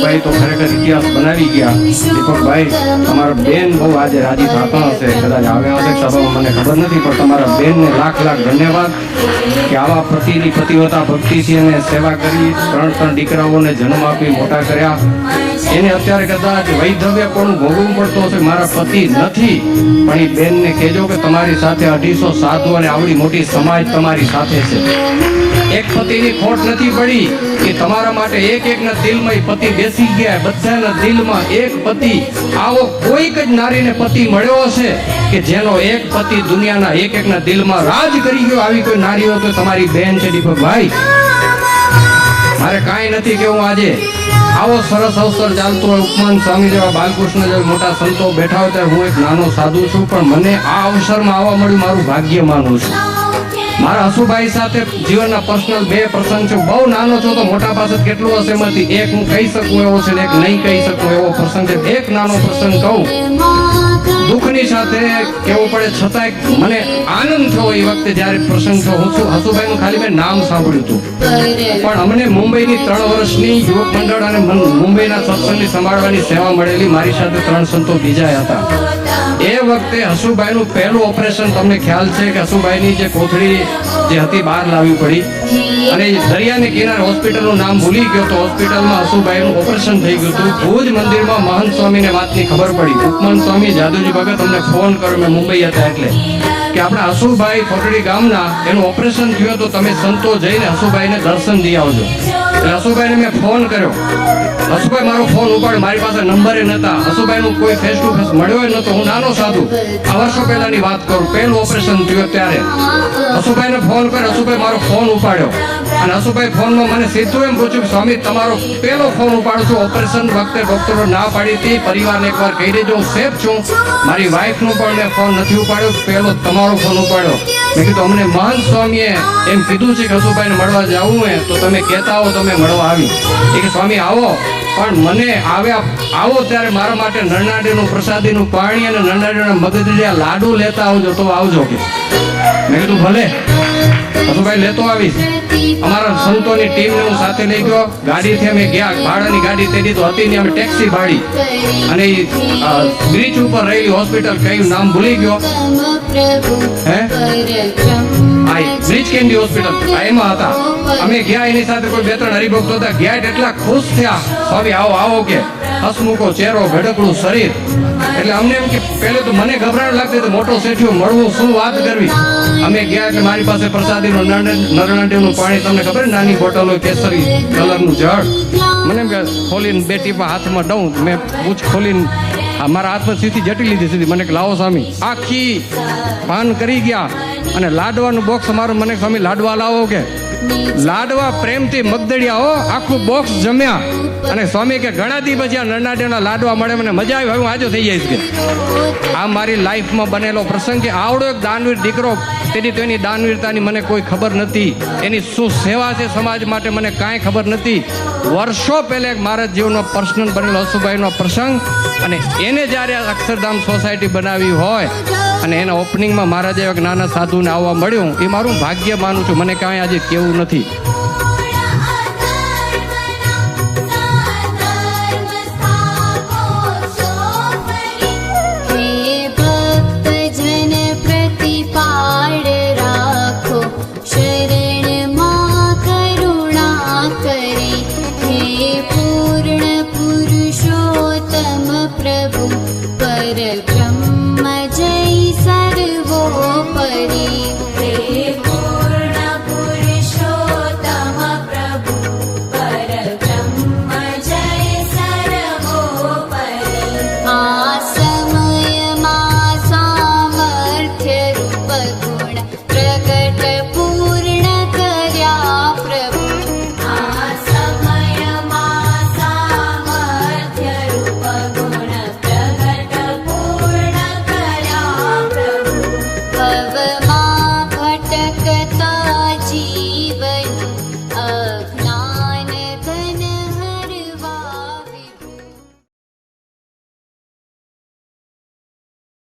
હસુભાઈ તો ખરેખર ઇતિહાસ બનાવી ગયા. દીપકભાઈ, તમારા બેન બહુ આજે રાજી થતા હશે, કદાચ આવ્યા હશે સભામાં, મને ખબર નથી, પણ તમારા બેનને લાખ લાખ ધન્યવાદ કે આવા પતિની પતિવતા ભક્તિથી એને સેવા કરી, 3 દીકરાઓને જન્મ આપી મોટા કર્યા. એને અત્યારે કદાચ વૈધવ્ય પણ ભોગવવું પડતો હશે, મારા પતિ નથી, પણ એ બેનને કહેજો કે તમારી સાથે 250 સાધુ અને આવડી મોટી સમાજ તમારી સાથે છે. એક પતિની ખોટ નથી પડી કે તમારા માટે એકના દિલમાં એ પતિ બેસી ગયા. બધાના દિલમાં એક પતિ, આવો કોઈક જ નારીને પતિ મળ્યો હશે કે જેનો એક પતિ દુનિયાના એકના દિલમાં રાજ કરી ગયો. આવી કોઈ નારી હોય તો તમારી બેન છે દીપકભાઈ. મારે કાંઈ નથી કેવું. આજે આવો સરસ અવસર ચાલતો હોય, ઉપમાન સ્વામી જેવા, બાલકૃષ્ણ જેવા મોટા સંતો બેઠા હોય ત્યારે હું એક નાનો સાધુ છું, પણ મને આ અવસરમાં આવવા મળ્યું, મારું ભાગ્ય માનું છું. મારા હસુભાઈ સાથે જીવનના પર્સનલ 2 પ્રસંગ છે. બહુ નાનો છો તો મોટા પાસે કેટલું હશે એમાંથી એક હું કહી શકું એવો છે ને એક નહીં કહી શકું એવો પ્રસંગ છે. એક નાનો પ્રસંગ કહું, દુઃખની સાથે કેવું પડે છતાંય મને આનંદ થયો એ વખતે જ્યારે પ્રસંગ થયો. હું છું હસુભાઈનું ખાલી મેં નામ સાંભળ્યું હતું, પણ અમને મુંબઈની 3 વર્ષની યુવક મંડળ અને મુંબઈના સત્સંગની સંભાળવાની સેવા મળેલી. મારી સાથે 3 સંતો બીજા હતા. એ વખતે હસુભાઈનું પહેલું ઓપરેશન, તમને ખ્યાલ છે કે હસુભાઈની જે કોથળી જે હતી બહાર લાવવી પડી, અને દરિયાને કિનારે હોસ્પિટલનું નામ ભૂલી ગયો તો હોસ્પિટલમાં હસુભાઈનું ઓપરેશન થઈ ગયું હતું. ભુજ મંદિરમાં મહંત સ્વામીને વાતની ખબર પડી. ઉપમન સ્વામી જાદુજી ભગત અમને ફોન કર્યો, મેં મુંબઈ હતા એટલે, કે આપણા હસુભાઈ ફોટડી ગામના એનું ઓપરેશન થયું તો તમે સંતો જઈને હસુભાઈને દર્શન દઈ આવજો. એટલે હસુભાઈને મેં ફોન કર્યો. હસુભાઈ મારો ફોન ઉપાડ્યો, મારી પાસે નંબરે નહોતા. હસુભાઈનું કોઈ ફેસ ટુ ફેસ મળ્યો નહોતો. હું નાનો સાધુ, આ વર્ષો પહેલાની વાત કરું, પહેલું ઓપરેશન થયું ત્યારે હસુભાઈને ફોન કર્યો. હસુભાઈ મારો ફોન ઉપાડ્યો અને હસુભાઈ ફોનમાં મને સીધું એમ પૂછ્યું, સ્વામી તમારો પહેલો ફોન ઉપાડું છું. ઓપરેશન વખતે ડોક્ટરો ના પાડી હતી, પરિવારને એકવાર કહી દેજો હું સેફ છું. મારી વાઈફનો પણ મેં ફોન નથી ઉપાડ્યો, પહેલો તમારો ફોન ઉપાડ્યો. મેં કીધું અમને મહંત સ્વામીએ એમ કીધું છે કે હસુભાઈને મળવા જવું હોય તો તમે કહેતા આવો, તમે મળવા આવી. એ કે સ્વામી આવો, પણ મને આવો ત્યારે મારા માટે નરનાડીનું પ્રસાદીનું પાણી અને નરનાડીના મગજડિયા લાડુ લેતા આવજો તો આવજો કે. મેં કીધું ભલે હસુભાઈ લેતો આવીશ. અમારા સંતોની ટીમને હું સાથે લઈ ગયો. ગાડીથી અમે ગયા, ભાડાની ગાડી તેની તો હતી નહીં, અમે ટેક્સી ભાડી અને બ્રિજ ઉપર રહેલી હોસ્પિટલ, કયું નામ ભૂલી ગયો, બ્રિજ કેન્ડી હોસ્પિટલ એમાં હતા. અમે ગયા, એની સાથે કોઈ 2-3 હરિભક્તો હતા. ગયા એટલા ખુશ થયા, સ્વામી આવો આવો કે, હસમુખો ચહેરો, ભડકડું શરીર. એટલે અમને એમ કે પહેલે તો મને ગભરાટ લાગતી હતી, મોટો શેઠિયો મળવું, શું વાત કરવી. અમે ગયા એટલે મારી પાસે પ્રસાદીનું નરનાડીનું પાણી, તમને ખબર નાની બોટલ હોય કેસરી કલરનું જળ, મને એમ કે ખોલીને 2 ટીપા હાથમાં દઉં. મેં પૂછ ખોલીને મારા હાથમાં સીધી જટી લીધી સીધી. મને કે લાવો સ્વામી. આખી પાન કરી ગયા અને લાડવાનું બોક્સ અમારું. મને સ્વામી લાડવા લાવો કે. લાડવા પ્રેમથી મગદડિયા હો, આખું બોક્સ જમ્યા. અને સ્વામી કે ઘણા દી પછી આ નરનાડીના લાડવા મળે, મને મજા આવી, હું આજો થઈ જઈશ કે. આ મારી લાઈફમાં બનેલો પ્રસંગ છે. આવડો એક દાનવીર દીકરો, તેની તો એની દાનવીરતાની મને કોઈ ખબર નથી, એની શું સેવા છે સમાજ માટે મને કાંઈ ખબર નથી. વર્ષો પહેલા એક મારા જીવનનો પર્સનલ બનેલો હસુભાઈનો પ્રસંગ, અને એને જ્યારે અક્ષરધામ સોસાયટી બનાવી હોય અને એના ઓપનિંગમાં મારા જેવા એક નાના સાધુને આવવા મળ્યું, એ મારું ભાગ્ય માનું છું. મને કાંઈ આજે કેવું નથી.